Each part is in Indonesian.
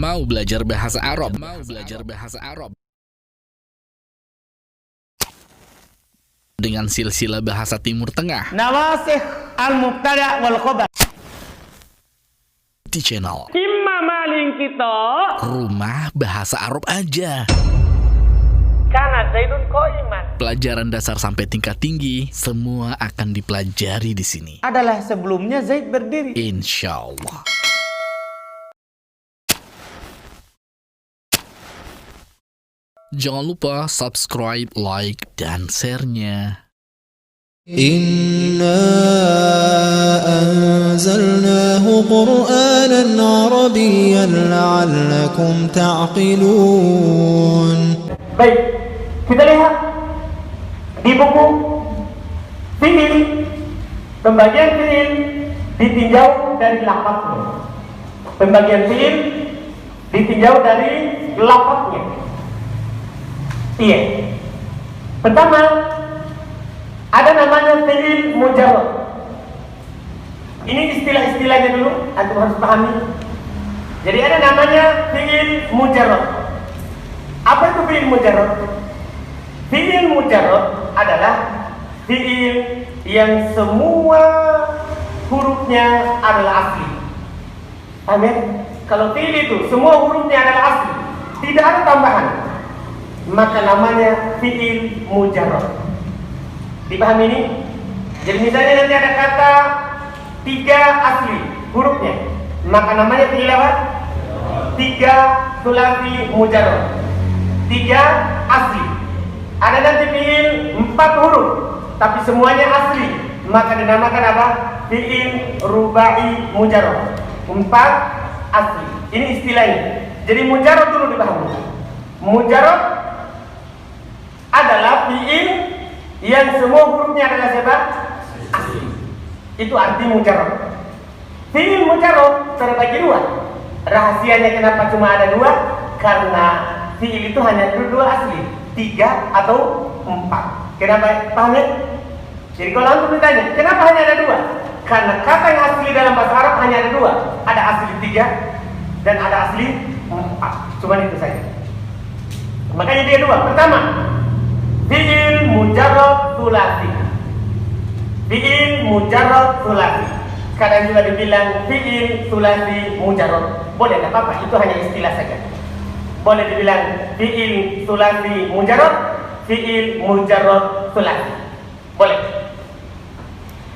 Mau belajar bahasa Arab? Mau belajar bahasa Arab? Dengan silsilah bahasa Timur Tengah Nawasikh al-mubtada wal khabar di channel Imma maling kita Rumah Bahasa Arab aja. Kana Zaidun Qaiman Pelajaran dasar sampai tingkat tinggi semua akan dipelajari di sini. adalah sebelumnya Zaid berdiri. Insya Allah. Jangan lupa subscribe, like, dan share-nya. إنا أنزلناه قرآنا عربيا لعلكم تعقلون. Baik, kita lihat di buku fiil, pembagian fiil ditinjau dari lafadznya. Pembagian fiil ditinjau dari lafadznya. Iya. Pertama, ada namanya fiil mujarrad. Ini istilah-istilahnya dulu, antum harus pahami. Jadi ada namanya fiil mujarrad. Apa itu fiil mujarrad? Fiil mujarrad adalah fiil yang semua hurufnya adalah asli. Amin. Kalau fiil itu semua hurufnya adalah asli, tidak ada tambahan, maka namanya fiil mujarrad. Dipahami ini? Jadi misalnya nanti ada kata 3 asli hurufnya, maka namanya fiil apa? 3 sulasi mujarrad. 3 asli. Ada nanti fiil 4 huruf tapi semuanya asli, maka dinamakan apa? Fiil rubai mujarrad. 4 asli. Ini istilahnya. Jadi mujarrad dulu dipahami. Mujarrad adalah fiil yang semua hurufnya adalah siapa? Asli. Itu arti mujarrad. Fiil mujarrad terbagi 2. Rahasianya kenapa cuma ada 2? Karena fiil itu hanya 2 asli, 3 atau 4. Kenapa? Paham ya? Jadi kalau antum ditanya, kenapa hanya ada 2? Karena kata yang asli dalam bahasa Arab hanya ada 2. Ada asli 3 dan ada asli 4. Cuma itu saja. Makanya dia 2. Pertama, fiil mujarrad sulasi. Fiil mujarrad sulasi. Kadang juga dibilang fiil sulasi mujarrad. Boleh, tidak apa-apa, itu hanya istilah saja. Boleh dibilang fiil sulasi mujarrad, fiil mujarrad sulasi. Boleh.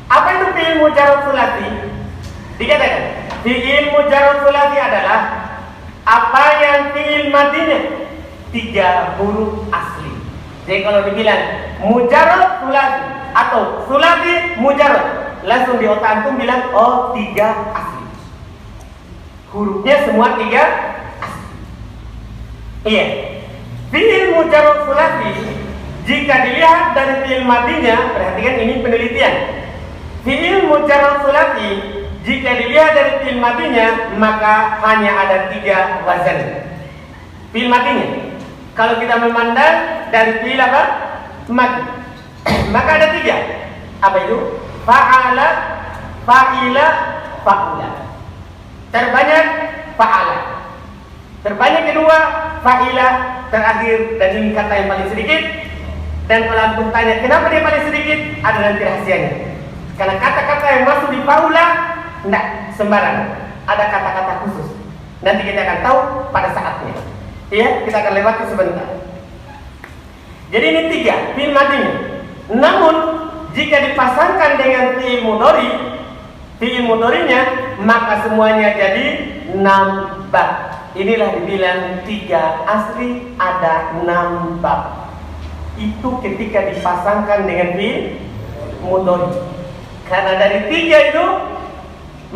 Apa itu fiil mujarrad sulasi? Dikatakan, fiil mujarrad sulasi adalah apa yang fiil madinya 3 huruf asli. Jadi kalau dibilang mujarrad sulasi atau sulasi mujarrad, langsung di otak antum bilang, oh 3 asli. Hurufnya semua 3 asli. Iya. Fiil mujarrad sulasi jika dilihat dari fiil madinya, perhatikan ini penelitian. Fiil mujarrad sulasi jika dilihat dari fiil madinya, maka hanya ada 3 wazan. Fiil madinya. Kalau kita memandang dari fiil apa? Madi. Maka ada 3. Apa itu? Fa'ala, fa'ila, fa'ula. Terbanyak fa'ala. Terbanyak kedua fa'ila, terakhir, dan ini kata yang paling sedikit. Dan kalau antum tanya kenapa dia paling sedikit, ada nanti rahasianya. Karena kata-kata yang masuk di fa'ula enggak sembarang. Ada kata-kata khusus. Nanti kita akan tahu pada saatnya. Iya, kita akan lewati sebentar. Jadi ini 3 fiil madinya. Namun jika dipasangkan dengan fiil mudhari, fiil mudharinya, maka semuanya jadi 6 bab. Inilah dibilang 3 asli, ada 6 bab. Itu ketika dipasangkan dengan fiil mudhari. Karena dari 3 itu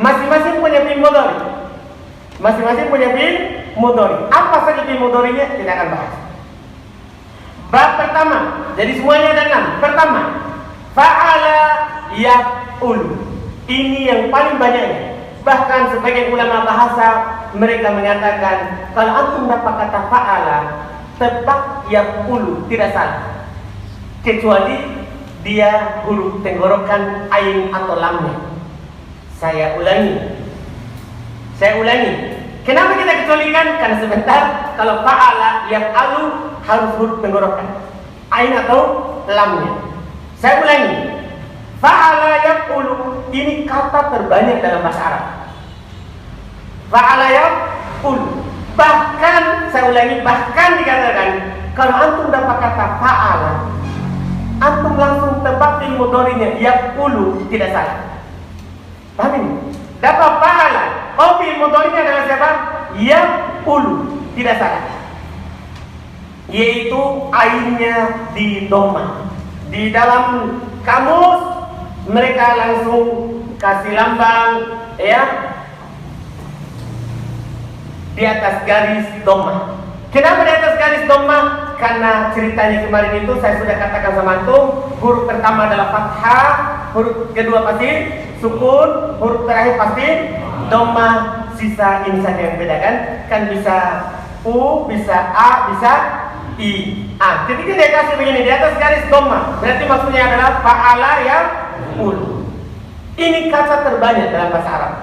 masing-masing punya fiil mudhari. Masing-masing punya fiil mudhari. Apa saja fiil mudharinya kita akan bahas. Bab pertama, jadi semuanya ada 6. Pertama, fa'ala yaf'ul. Ini yang paling banyaknya. Bahkan sebagian ulama bahasa mereka mengatakan kalau antum dapat kata fa'ala, tebak yaf'ul, tidak salah. Kecuali dia huruf tenggorokan ain atau lamnya. Saya ulangi. Kenapa kita kecualikan? Karena sebentar kalau fa'ala yaf'alu harus huruf tenggorokan, ain atau lamnya. Saya ulangi, fa'ala yaf'ulu ini kata terbanyak dalam bahasa Arab. Fa'ala yaf'ulu, bahkan saya ulangi, bahkan dikatakan kalau antum dapat kata fa'ala, antum langsung tebak fi'il mudhari'nya yaf'ulu, tidak salah. Paham ini? Dapat fa'ala, oh fi'il mudhari'nya adalah siapa? Yaf'ulu, tidak salah. Yaitu ainnya di dhamma. Di dalam kamus mereka langsung kasih lambang ya di atas garis dhamma. Kenapa di atas garis dhamma? Karena ceritanya kemarin itu saya sudah katakan sama antum, huruf pertama adalah fathah, huruf kedua pasti sukun, huruf terakhir pasti dhamma. Sisa ini saja yang bedakan, kan bisa u, bisa a, bisa i. Ketika dia kasih begini di atas garis dhamma, berarti maksudnya adalah fa'ala yaf'ulu. Ini kata terbanyak dalam bahasa Arab.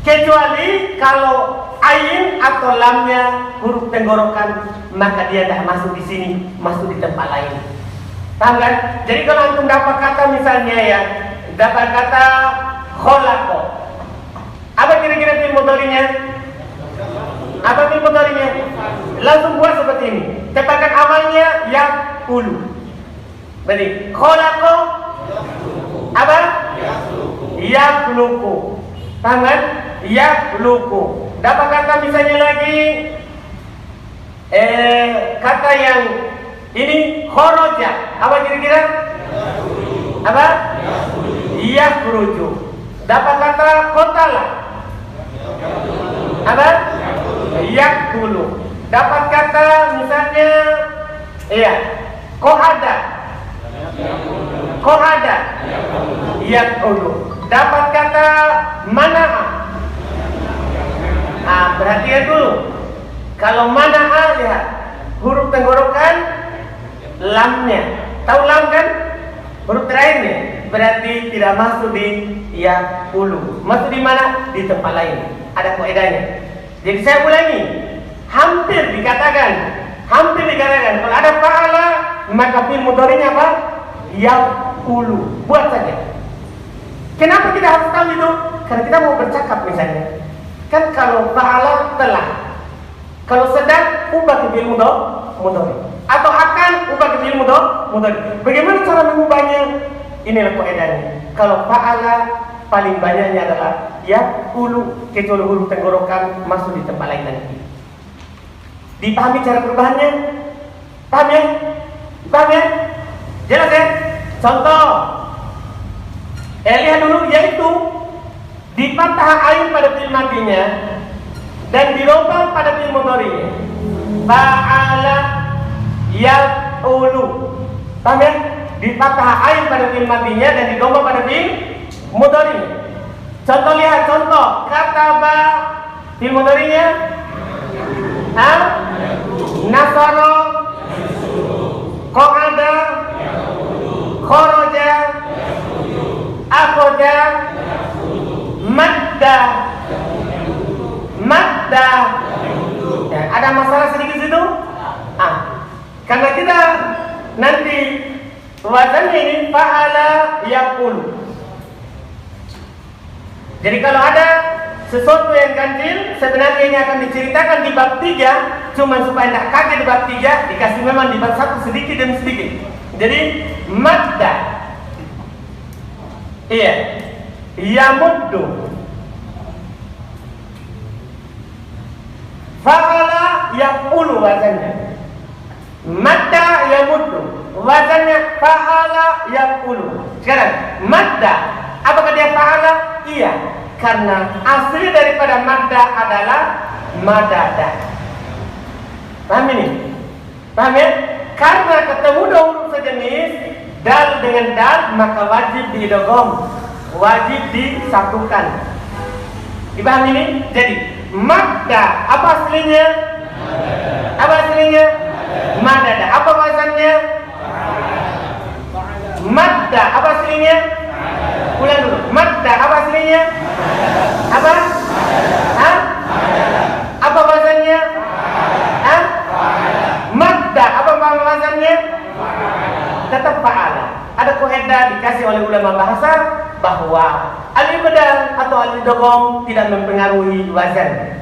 Kecuali kalau ain atau lamnya huruf tenggorokan, maka dia dah masuk di sini, masuk di tempat lain. Paham kan? Jadi kalau antum dapat kata misalnya ya, dapat kata kholaqa, apa kira-kira fi'il mudhari'nya? Apa fi'il mudhari'nya? Langsung buat seperti ini. Katakan awalnya yaf'ulu. Berarti kholaqa apa? Yakhluqu. Paham kan? Yakhluqu. Dapat kata misalnya lagi kata yang ini kharaja. Apa kira-kira? Apa? Yakhruju. Dapat kata qatala. Apa? Yaqtulu. Dapat kata misalnya iya, qa'ada. Qa'ada. Yaqulu. Dapat kata mana'a. Perhatikan dulu. Kalau mana'a lihat huruf tenggorokan lamnya. Tahu lam kan? Huruf terakhirnya berarti tidak masuk di yaqulu. Masuk di mana? Di tempat lain. Ada kaidahnya. Jadi saya ulangi, hampir dikatakan kalau ada fa'ala maka fi'il mudhari'nya apa? Yaqulu. Buat saja. Kenapa kita harus tahu itu? Karena kita mau bercakap misalnya. Kan kalau fa'ala telah, kalau sedang ubah ke fi'il mudhari', atau akan ubah ke fi'il mudhari'. Bagaimana cara mengubahnya? Inilah kaidahnya. Kalau fa'ala paling banyaknya adalah yaqulu, kecuali huruf tenggorokan masuk di tempat lain nanti. Dipahami cara perubahannya? Paham ya? Paham ya? Jelas ya? Contoh, lihat dulu, yaitu di fathah ain pada fi'il madinya dan di dhamma pada fi'il mudhari'nya. Fa'ala yaqulu. Paham ya? Di fathah ain pada fi'il madinya dan di dhamma pada fi'il mudhari'nya. Contoh, lihat contoh kataba, fi'il mudhari'nya nasara, qa'ada, kharaja, akhraja, madda. Ya, ada masalah sedikit situ? Karena kita nanti wazannya ini fa'ala yaqulu. Jadi kalau ada sesuatu yang ganjil, sebenarnya ini akan diceritakan di bab 3, cuma supaya tidak kaget di bab 3, dikasih memang di bab 1 sedikit demi sedikit. Jadi madda, iya, yamuddu, fa'ala yaqulu wazannya. Madda yamuddu, wazannya fa'ala yaqulu. Sekarang madda, apakah dia fa'ala? Iya, karena asli daripada madda adalah madada. Paham ini? Paham ya? Karena ketemu dua huruf sejenis dal dengan dal, maka wajib diidgham, wajib disatukan. Dipahami ini? Jadi madda apa aslinya? Apa aslinya? Madada. Apa wazannya? Madda apa aslinya? Ulang dulu. Madda apa aslinya? Apa? ulama bahasa bahwa al-ibdal atau al-idgham tidak mempengaruhi wazan.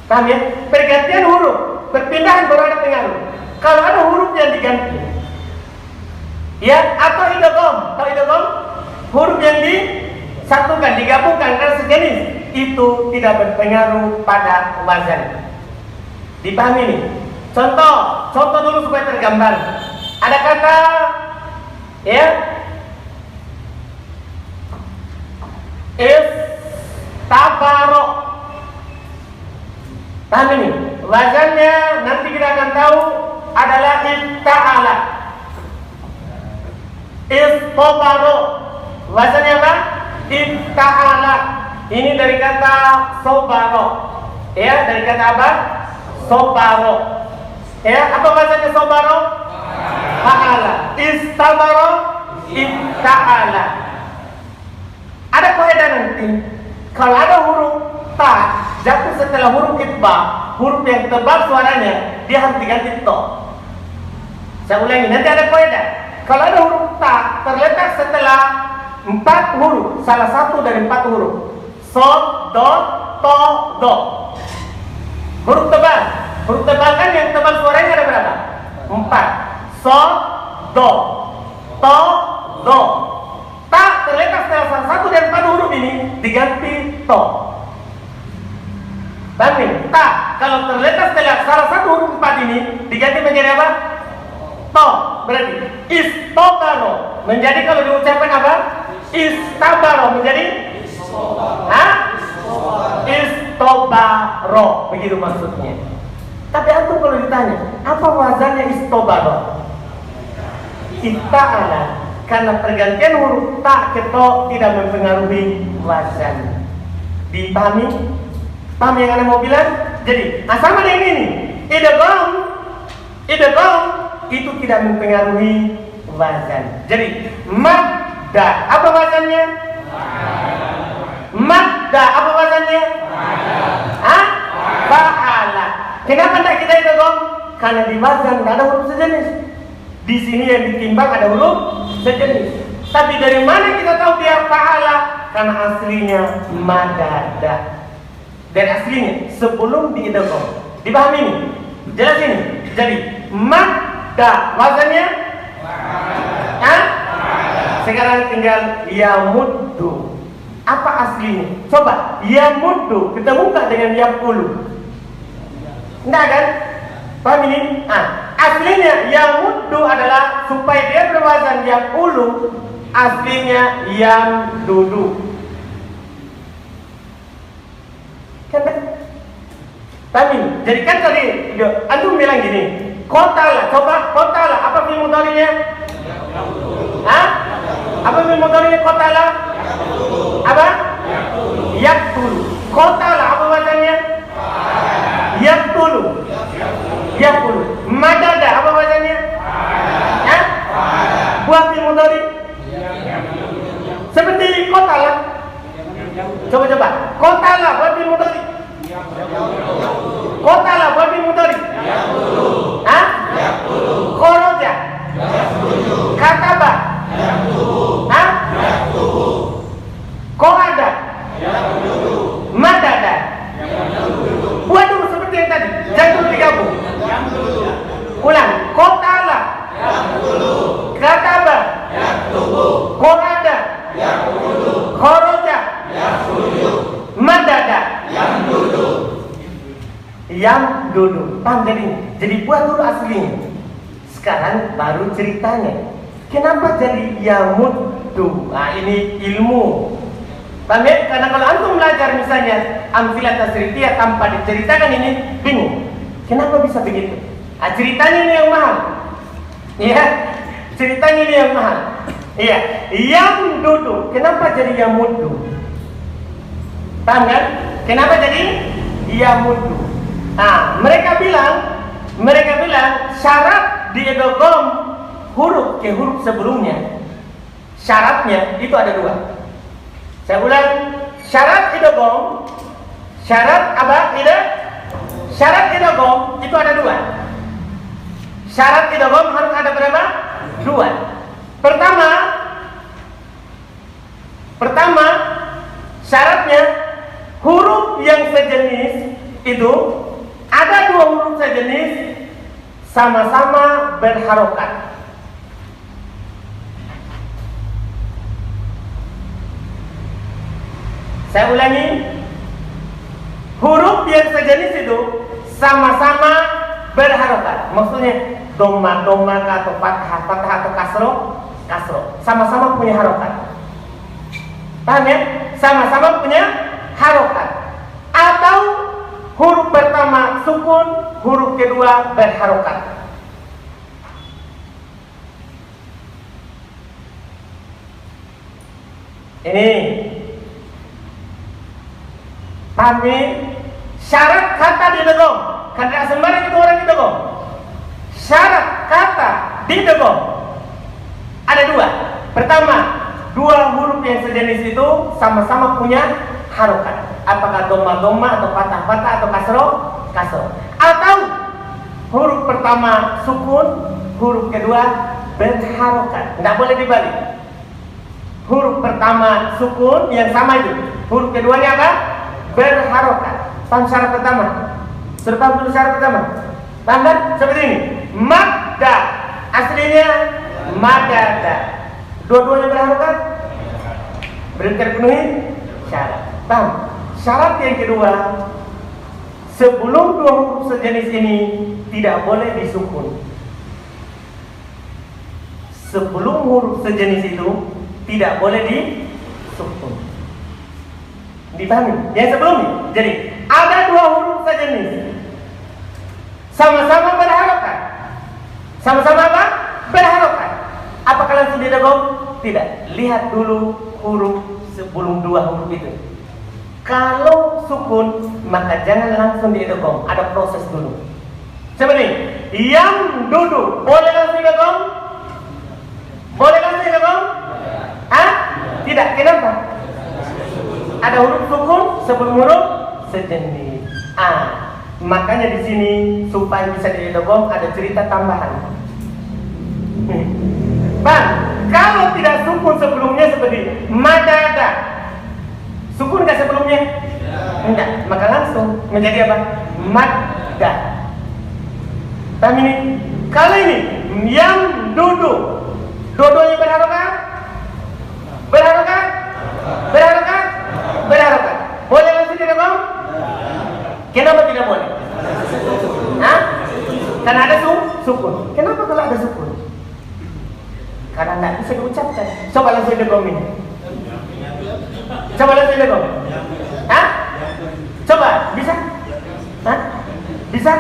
Paham ya? Pergantian huruf, perpindahan baru ada pengaruh. Kalau ada huruf yang diganti, ya, atau idgham, huruf yang disatukan, digabungkan karena sejenis, itu tidak berpengaruh pada wazan. Dipahami nih? Contoh dulu supaya tergambar. Ada kata, ya, istabaro. Paham ini? Wazannya nanti kita akan tahu adalah ifta'ala. Istabaro. Wazannya apa? Ifta'ala. Ini dari kata sobaro. Ya, dari kata apa? Sobaro. Ya, apa wazannya sobaro? Fa'ala. Istabaro. Ifta'ala. Ada kaidah nanti. Kalau ada huruf ta jatuh setelah huruf itba, huruf yang tebal suaranya, dia harus diganti to. Saya ulangi, nanti ada kaidah. Kalau ada huruf ta terletak setelah 4 huruf, salah satu dari 4 huruf, so, do, to, do. Huruf tebal kan yang tebal suaranya ada berapa? 4. So, do, to, do. Ta terletak setelah salah satu dari 4 huruf ini diganti to. Paham? Ta kalau terletak setelah salah satu huruf 4 ini diganti menjadi apa? To. Berarti istobaro menjadi kalau diucapkan apa? Istabaro menjadi istobaro, begitu maksudnya. Tapi antum kalau ditanya, apa wazannya istobaro? Ifta'ala. Karena pergantian huruf ta ke to tidak mempengaruhi wazan. Dipahami? Paham yang anda mau bilang? Jadi, sama dengan ini. Idgham itu tidak mempengaruhi wazan. Jadi, madda apa wazannya? Madda apa wazannya? Fa'ala. Kenapa tidak kita idgham? Karena di wazan tidak ada huruf sejenis. Di sini yang ditimbang ada huruf sejenis. Tapi dari mana kita tahu dia fa'ala? Karena aslinya madada. Dan aslinya sebelum diidgham. Dipahami ini? Jelas ini? Jadi madda wazannya sekarang tinggal yamuddu. Apa aslinya? Coba yamuddu kita buka dengan yaqulu. Enggak kan? Paham ini? Aslinya yamuddu adalah supaya dia berwazan yaqulu, aslinya yamdudu. Kan? Paham ini? Jadi kan tadi antum bilang gini, qatala, coba qatala apa fi'il mudhari'nya? Apa fi'il mudhari'nya qatala? Apa? Yaqtulu. Qatala apa wazannya? Yaqtulu. Yaqtulu. Madada apa wazannya? Buat fi'il mudhari'. Seperti qatala. Coba. Qatala buat fi'il mudhari'. Qatala buat fi'il mudhari'. Kharaja. Kataba. Qa'ada. Madada. Buat dulu seperti yang tadi. Jangan dulu digabung. Ulang. Qatala. Kataba. Qa'ada. Kharaja. Madada. Yang dulu. Paham jadi buat dulu aslinya. Sekarang baru ceritanya. Kenapa jadi yamuddu? Ini ilmu. Paham ya? Karena kalau antum belajar misalnya amsilah tasrifiyah tanpa diceritakan ini bingung. Kenapa bisa begitu? Ceritanya ini yang mahal. Iya, ceritanya ini yang mahal. Iya, yamdudu. Kenapa jadi yamuddu? Paham kan? Kenapa jadi yamuddu? Mereka bilang syarat di idgham huruf ke huruf sebelumnya. Syaratnya itu ada 2. Saya ulang, syarat idgham, syarat idgham itu ada 2. Syarat idgham harus ada berapa? 2. Pertama, Pertama, syaratnya huruf yang sejenis itu ada dua huruf sejenis sama-sama berharokat. Saya ulangi, huruf yang sejenis itu sama-sama berharokat. Maksudnya doma atau fathah atau kasro, sama-sama punya harokat. Paham ya? Sama-sama punya harokat. Atau huruf pertama sukun, huruf kedua berharokat. Ini paham ya? Syarat kata didegong, kan tidak sembarang itu orang didegong. Syarat kata didegong ada dua. Pertama, dua huruf yang sejenis itu sama-sama punya harokat. Apakah doma atau fathah atau kasro. Atau huruf pertama sukun, huruf kedua berharokat. Tidak boleh dibalik. Huruf pertama sukun yang sama itu, huruf keduanya apa? Berharokat. Paham syarat pertama? Sudah paham dulu syarat pertama? Paham kan? Seperti ini. Madda, aslinya madada. Dua-duanya berharokat? Belum terpenuhi syarat. Paham? Syarat yang kedua, sebelum dua huruf sejenis ini tidak boleh disukun. Sebelum huruf sejenis itu tidak boleh disukun. Dipahami? Yang sebelumnya. Jadi ada dua huruf sejenis sama-sama berharokat. Sama-sama apa? Berharokat. Apakah langsung didegong? Tidak. Lihat dulu huruf sebelum dua huruf itu. Kalau sukun maka jangan langsung didegong. Ada proses dulu. Seperti yang duduk boleh langsung didegong? Boleh langsung didegong? Hah? Tidak. Kenapa? Ada huruf sukun sebelum huruf sejenis. Makanya di sini supaya bisa didegong ada cerita tambahan. Bang, kalau tidak sukun sebelumnya seperti madada, sukun nggak sebelumnya? Enggak, maka langsung menjadi apa? Madda. Paham ini? Kalau ini yang duduk, dua-duanya berharokat? Berharokat? Berharokat? Berharokat. Boleh langsung didegong? Kenapa tidak boleh? Hah? Karena ada sukun. Kenapa kalau ada sukun? Karena tidak bisa diucapkan. Coba langsung didegong ini. Coba langsung didegong. Hah? Coba, bisa? Hah? Bisa?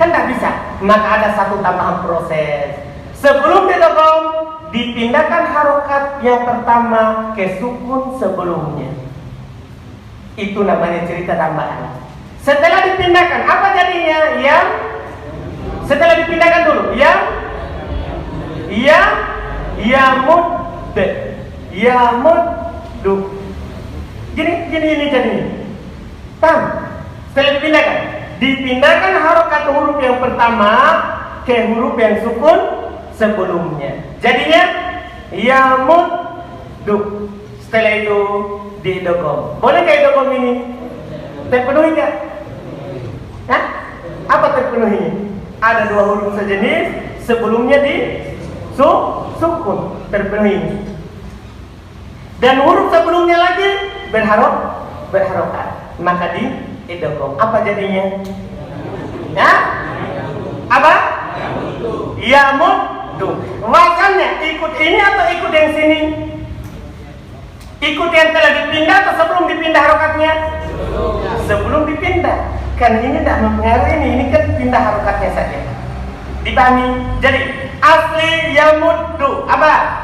Kan tidak bisa. Maka ada satu tambahan proses. Sebelum didegong, dipindahkan harokat yang pertama ke sukun sebelumnya. Itu namanya cerita tambahan. Setelah dipindahkan, apa jadinya? Yang setelah dipindahkan dulu, yamuddu. Gini jadinya. Paham? Setelah dipindahkan harokat huruf yang pertama ke huruf yang sukun sebelumnya. Jadinya yamuddu. Setelah itu didegong. Bolehkah didegong ini? Terpenuhi nggak? Hah? Apa terpenuhinya? Ada dua huruf sejenis sebelumnya di sukun, terpenuhi. Dan huruf sebelumnya lagi berharokat, maka didegong. Apa jadinya? Ya? Apa? Yamuddu. Wazannya ikut ini atau ikut yang sini? Ikut yang telah dipindah atau sebelum dipindah harokatnya? Sebelum dipindah. Kan ini tidak mempengaruhi ini kan pindah harokatnya saja. Dipahami? Jadi asli yamuddu apa?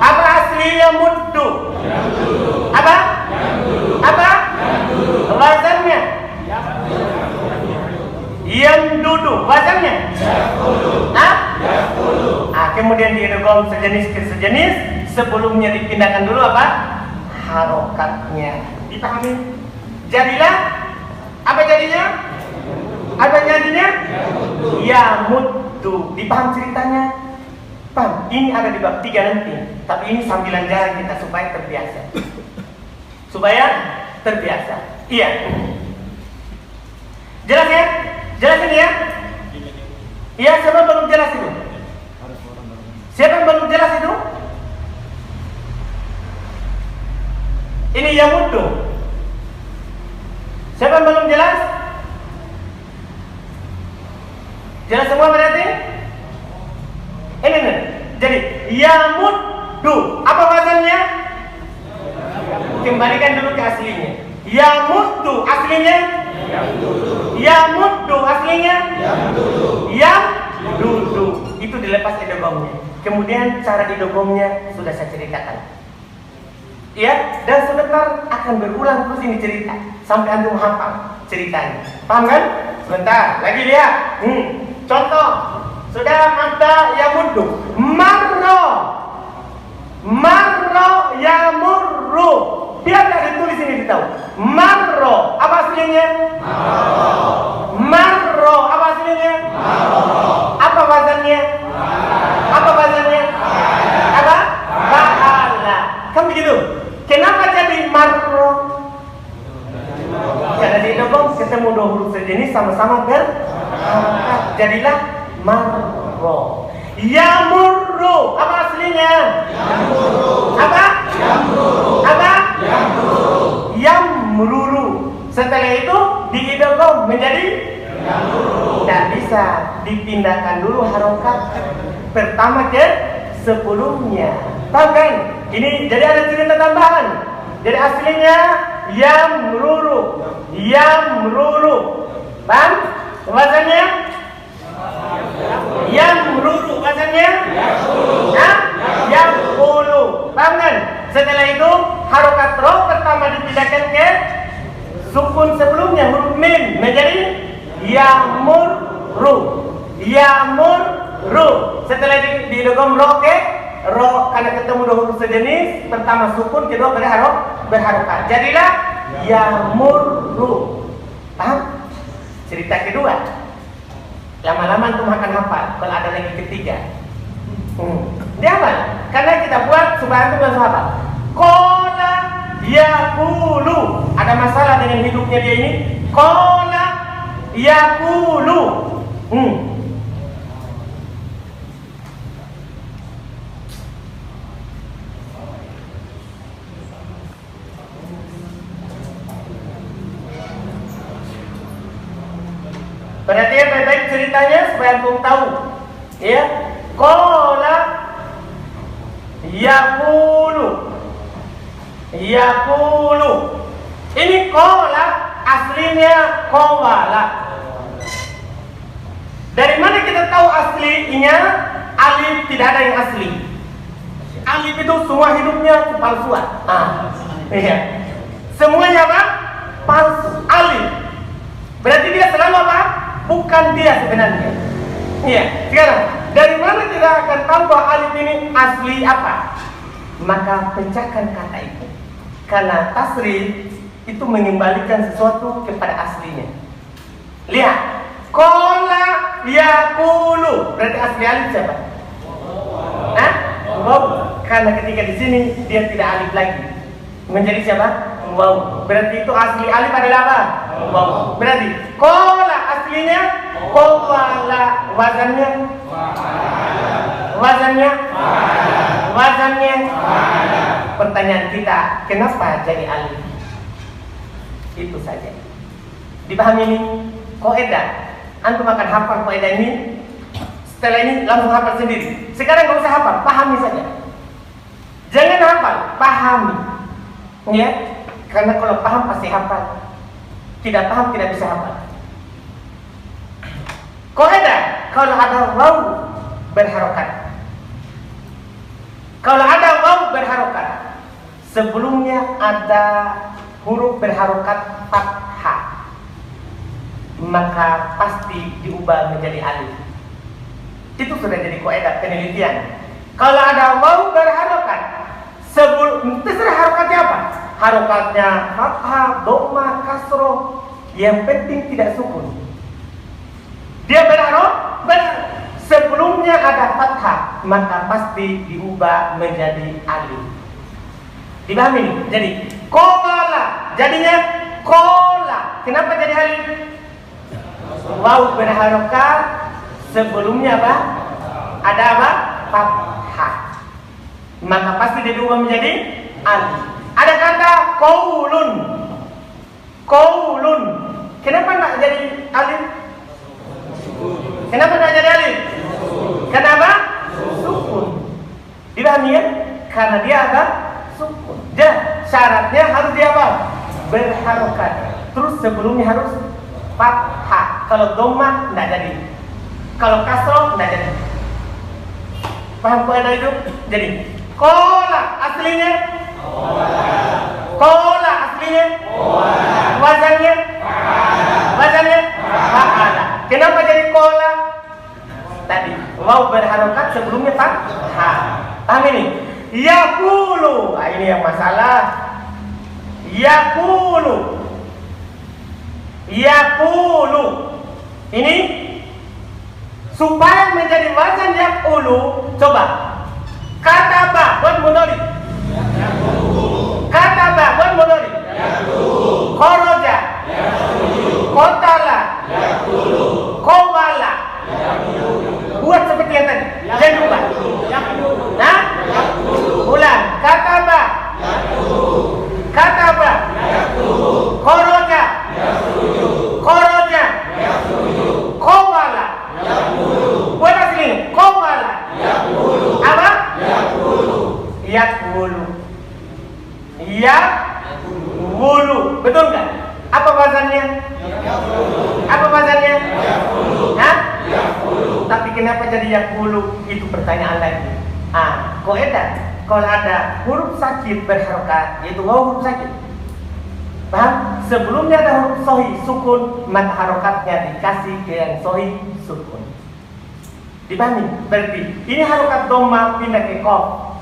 Apa asli yamuddu? Apa? Apa? Wazannya? Yamdudu. Wazannya? Hah? Kemudian didegong sejenis ke sejenis. Sebelumnya dipindahkan dulu apa? Harokatnya. Dipahami? Jadilah apa jadinya? Apa jadinya? Yamuddu. Dipaham ceritanya? Paham? ini ada di bab 3 nanti. Tapi ini sambilan jalan kita supaya terbiasa. Supaya terbiasa. Iya. Jelas ya? Jelas ini ya? Iya, siapa yang belum jelas itu? Siapa yang belum jelas itu? Ini yamuddu. Siapa yang belum jelas? Jelas semua berarti? Ini nih. Jadi yamuddu. Apa wazannya? Kembalikan dulu ke aslinya. Yamuddu aslinya? Yamuddu aslinya? Yamdudu. Itu dilepas idghamnya. Kemudian cara idghamnya sudah saya ceritakan. Ya, dan sebentar akan berulang terus ini cerita sampai antum hafal ceritanya. Paham kan? Sebentar, lagi lihat. Contoh, sudah ada yamuddu. Marro yamurru. Biar tak ditulis ini ditahu. Marro, apa aslinya? Marro, apa aslinya? Apa wazannya? Apa wazannya? Apa? Ba'ala. Kan begitu? Kenapa jadi marro? Karena di idgham ketemu dua huruf sejenis sama-sama berharokat. Jadilah marro. Yamurru. Apa aslinya? Apa? Apa? Yamruru. Setelah itu di idgham menjadi tidak bisa, dipindahkan dulu harokat pertama ke sebelumnya. Paham kan? Ini jadi ada cerita tambahan. Jadi aslinya yamruru. Paham? Wazannya? Yamruru. Wazannya? Yaqulu. Paham kan? Setelah itu harokat ro pertama dipindahkan ke sukun sebelumnya, huruf mim menjadi yamurru. Setelah di idgham ro ke ro, karena ketemu dua huruf sejenis, pertama sukun, kedua berharokat. Jadilah yamurru. Paham? Cerita kedua. Lama-lama antum akan hafal kalau ada lagi ketiga. Dia hafal. Karena kita buat supaya antum langsung hafal. Qala yaqulu. Ada masalah dengan hidupnya dia ini. Qala yaqulu. Perhatikan baik-baik ceritanya supaya antum tahu. Ya. Qala yaqulu. Ini qala aslinya qawala. Dari mana kita tahu aslinya? Alif tidak ada yang asli. Alif itu semua hidupnya palsuan. Iya. Semuanya apa? Palsu. Alif. Berarti dia selalu apa? Bukan dia sebenarnya. Iya. Sekarang dari mana kita akan tahu bahwa alif ini asli apa? Maka pecahkan kata itu. Karena tasrif itu mengembalikan sesuatu kepada aslinya. Lihat. Qala yaqulu. Berarti asli alif siapa? Waw. Karena ketika di sini dia tidak alif lagi. Menjadi siapa? Waw. Berarti itu asli alif adalah apa? Waw. Berarti qala aslinya qawala. Wazannya pertanyaan kita, kenapa jadi alif? Itu saja. Dipahami ini kaidah. Antum akan hafal kaidah ini. Setelah ini langsung hafal sendiri. Sekarang enggak usah hafal, pahami saja. Jangan hafal, pahami. Ya, karena kalau paham pasti hafal. Tidak paham tidak bisa hafal. Kaidah, kalau ada waw berharokat. Kalau ada waw berharokat, sebelumnya ada huruf berharokat fathah, maka pasti diubah menjadi alif. Itu sudah jadi kaidah penelitian. Kalau ada waw berharokat, terserah harokatnya apa? Harokatnya fathah, dhamma, kasroh, yang penting tidak sukun. Dia berharokat, sebelumnya ada fathah. maka pasti diubah menjadi alif. Dipahami nih? Jadi qala jadinya qala. Kenapa jadi alif? Waw berharokat, sebelumnya apa? Ada apa? Fathah. Maka pasti diubah menjadi alif. Ada kata qaulun. Qaulun. Kenapa enggak jadi alif? Kenapa enggak jadi alif? Kenapa? Sukun. Dipahami ya? Karena dia apa? Sukun. Dan syaratnya harus dia apa? Berharokat. Terus sebelumnya harus fathah. Kalau dhammah enggak jadi. Kalau kasroh enggak jadi. Paham kaidah itu? Jadi qala aslinya qala aslinya wazannya fa'ala. Kenapa jadi qala? Tadi waw berharokat sebelumnya fathah. Paham ini? Yaqulu. Nah, ini yang masalah. Yaqulu. Ini supaya menjadi wazan yaqulu, coba kataba buat mudhari. Kataba buat mudhari. Kharaja. Qatala. Qawala. Buat seperti yang tadi. Jangan lupa. Nah, ulang. Kataba. Kataba. Kharaja. Kharaja. Qawala. Buat asli. Qawala. Apa? Yaqulu. Yaqulu. Betul kan? Apa wazannya? Apa wazannya? Hah? Tapi kenapa jadi yaqulu? Itu pertanyaan lagi. Kaidah kalau ada huruf sakit berharokat, yaitu waw huruf sakit. Paham? Sebelumnya ada huruf sahih sukun, maka harokatnya dikasih ke yang sahih sukun. Dipahami? Berarti ini harokat dhammah pindah ke qaf.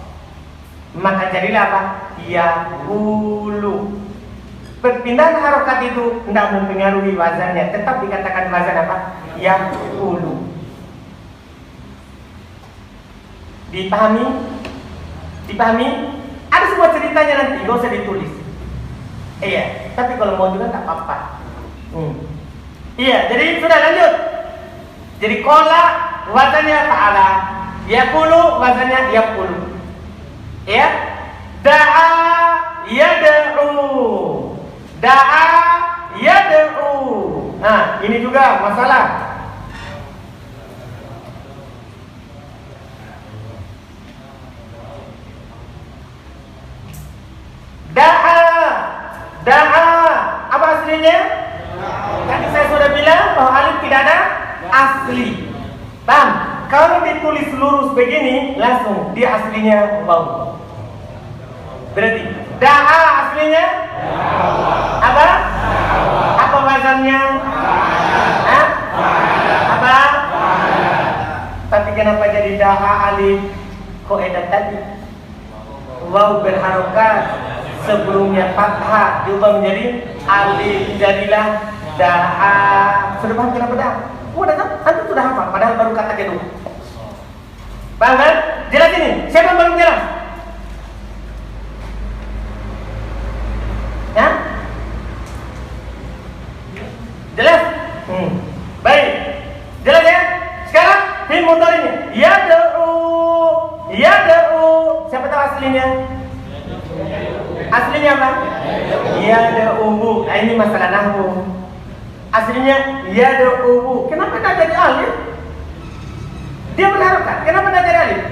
Maka jadilah apa? Yaqulu. Perpindahan harokat itu tidak mempengaruhi wazannya, tetap dikatakan wazan apa? Yaqulu. Dipahami? Dipahami? Ada sebuah ceritanya nanti, gak usah ditulis. Iya, tapi kalau mau juga tak apa-apa. Iya, jadi sudah lanjut. Jadi qala wazannya fa'ala, yaqulu wazannya yaqulu. Iya? Da'a yad'u. Da'a yad'u. Nah, ini juga masalah. Da'a apa aslinya? Tadi saya sudah bilang bahwa alif tidak ada asli. Paham? Kalau ditulis lurus begini, langsung dia aslinya waw. Berarti da'a aslinya apa? Apa wazannya? Hah? Apa? Tapi kenapa jadi da'a alif? Kaidah tadi waw berharokat, sebelumnya fathah diubah menjadi alif, jadilah da'a. Sudah paham kenapa da'a? Udah kan? Antum sudah hafal, padahal baru kata kedua. Paham kan? Jelas ini. Siapa yang belum jelas? Ya? Jelas? Baik. Jelas ya? Sekarang fi'il mudhari'nya. Yad'u. Siapa tahu aslinya? Aslinya apa? Yad'u. Nah, ini masalah nahwu. Aslinya yad'u. Kenapa tidak jadi alif? Dia berharokat. Kenapa tidak jadi alif?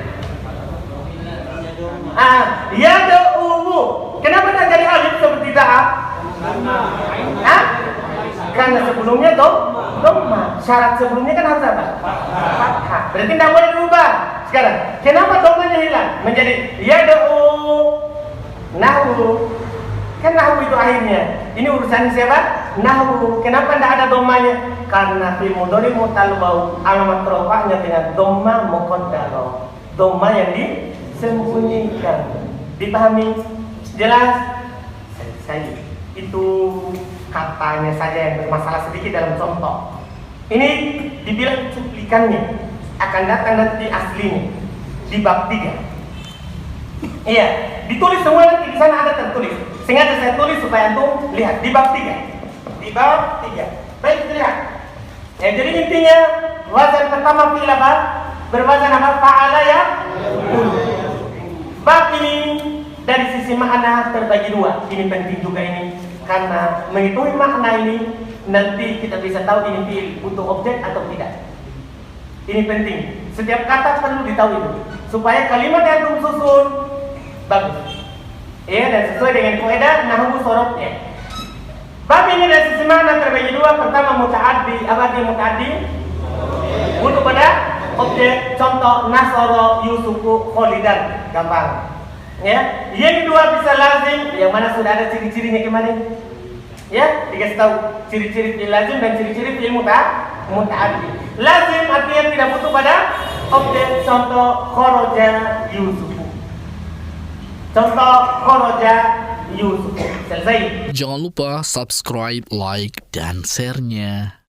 Yad'u. Kenapa tidak jadi alif seperti da'a? Karena sebelumnya dhammah. Syarat sebelumnya kan harus apa? Fathah. Berarti tidak boleh diubah. Sekarang, kenapa dhammahnya hilang? Menjadi yad'u. Nahwu. Kan nahwu itu akhirnya. Ini urusan siapa? Nahwu. Kenapa tidak ada dhammahnya? Karena fi'il mudhari mutalabau alamat rafa'nya dengan dhammah muqaddarah. Dhammah yang disembunyikan. Dipahami? Jelas? Selesai. Itu katanya saja yang bermasalah sedikit dalam contoh. Ini dibilang cuplikannya, akan datang nanti aslinya. di bab 3. Iya, ditulis semua nanti di sana ada tertulis. Sengaja saya tulis supaya antum lihat di bab 3. Di bab 3. Baik, kita lihat. Ya, jadi intinya wazan pertama fi'il apa? Berwazan apa? Fa'ala ya. Bab ini dari sisi makna terbagi dua. Ini penting juga ini karena mengetahui makna ini nanti kita bisa tahu ini fi'il untuk objek atau tidak. Ini penting. Setiap kata perlu ditahu itu supaya kalimat yang antum susun bagus. Ya, dan sesuai dengan kaidah nahwu sorofnya. Bab ini dari sisi makna terbagi dua. Pertama muta'addi, apa artinya muta'addi? Untuk pada objek. Contoh nasoro Yusufu Kholidan, gampang. Ya, yang kedua bisa lazim, yang mana sudah ada ciri-cirinya kemarin. Ya, dikasih tahu ciri-ciri fi'il lazim dan ciri-ciri fi'il muta'addi. Lazim artinya tidak butuh pada objek. Contoh kharaja Yusufu. Contoh kharaja Yusuf. Selesai. Jangan lupa subscribe, like, dan share-nya.